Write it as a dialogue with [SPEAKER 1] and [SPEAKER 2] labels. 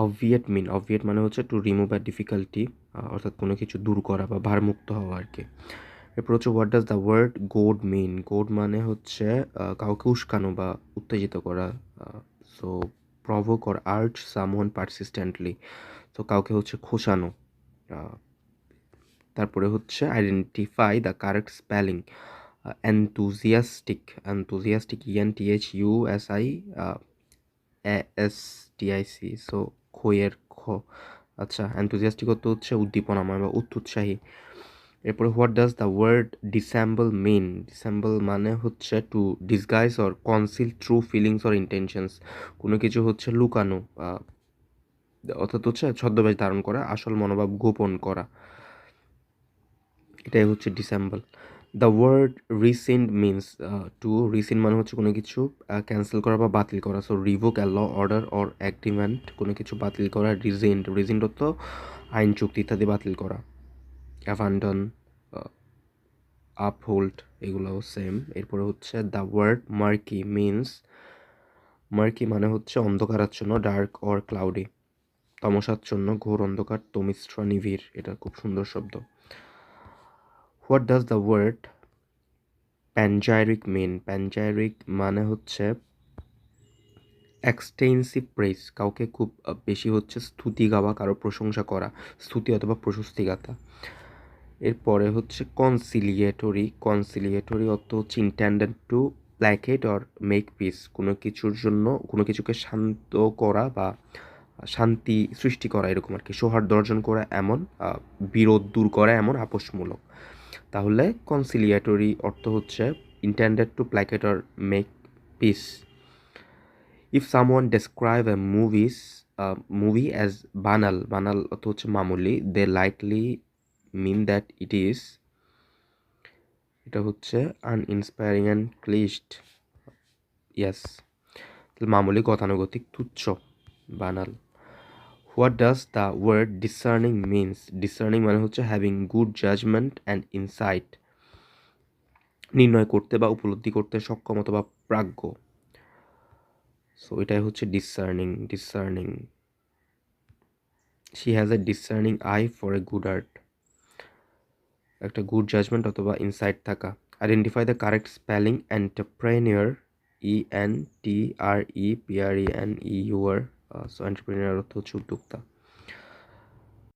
[SPEAKER 1] অবভিয়েট মানে হচ্ছে to remove a difficulty, অর্থাৎ কোনো কিছু দূর করা বা ভারমুক্ত হওয়া আর কি। এরপর হচ্ছে what does the word goad mean? Goad মানে হচ্ছে কাউকে উস্কানো বা উত্তেজিত করা। So provoke or urge someone persistently, তো কাউকে হচ্ছে খোঁচানো। তারপরে হচ্ছে identify the correct spelling. Enthusiastic ENTHUSI ASTIC, so খইয়ের খ। আচ্ছা, এনথুজিয়াস্টিক অর্থ হচ্ছে উদ্দীপনাময় বা অত্যুৎসাহী। এরপরে what does the word dissemble mean? Dissemble মানে হচ্ছে to disguise or conceal true feelings or intentions, কোনো কিছু হচ্ছে লুকানো, অর্থাৎ হচ্ছে ছদ্মবেশ ধারণ করা, আসল মনোভাব গোপন করা, এটাই হচ্ছে dissemble. The word rescind means to rescind মানে হচ্ছে কোনো কিছু ক্যান্সেল করা বা বাতিল করা। So revoke a law order or agreement, কোনো কিছু বাতিল করা। রিজেন্ড অর্থ আইন চুক্তি ইত্যাদি বাতিল করা। অ্যাবান্ডন, আপহোল্ড, এগুলোও সেম। এরপরে হচ্ছে the word murky means, murky মানে হচ্ছে অন্ধকারাচ্ছন্ন, ডার্ক অর ক্লাউডি, তমসাচ্ছন্ন, ঘোর অন্ধকার, তমিশ্র, নিবিড়, এটা খুব সুন্দর শব্দ। What does the word panegyric mean? Panegyric মানে হচ্ছে এক্সটেন্সিভ প্রেস, কাউকে খুব বেশি হচ্ছে স্তুতি গাওয়া, কারো প্রশংসা করা, স্তুতি অথবা প্রশস্তি গাথা। এরপরে হচ্ছে কনসিলিয়েটরি অর্থ হচ্ছে intended to placate or make piece, কোনো কিছুর জন্য কোনো কিছুকে শান্ত করা বা শান্তি সৃষ্টি করা এরকম আর কি, সৌহার্দ্য অর্জন করা এমন, বিরোধ দূর করা এমন, আপোষমূলক। তাহলে কনসিলিয়েটরি অর্থ হচ্ছে intended to placate or make peace. If someone describe a movie as banal অর্থ হচ্ছে মামুলি, they likely mean that it is, এটা হচ্ছে আনইন্সপায়ারিং অ্যান্ড ক্লিশড। ইয়াস, মামুলি, গতানুগতিক, তুচ্ছ, banal. What does the word discerning means? Discerning মানে হচ্ছে having good judgment and insight, নির্ণয় করতে বা উপলব্ধি করতে সক্ষম অথবা প্রাজ্ঞ। সো এটাই হচ্ছে discerning. She has a discerning eye for a good art, একটা গুড জাজমেন্ট অথবা ইনসাইট থাকা। Identify the correct spelling entrepreneur, ENTREPRENEUR, so entrepreneur অর্থ হচ্ছে উদ্যোক্তা।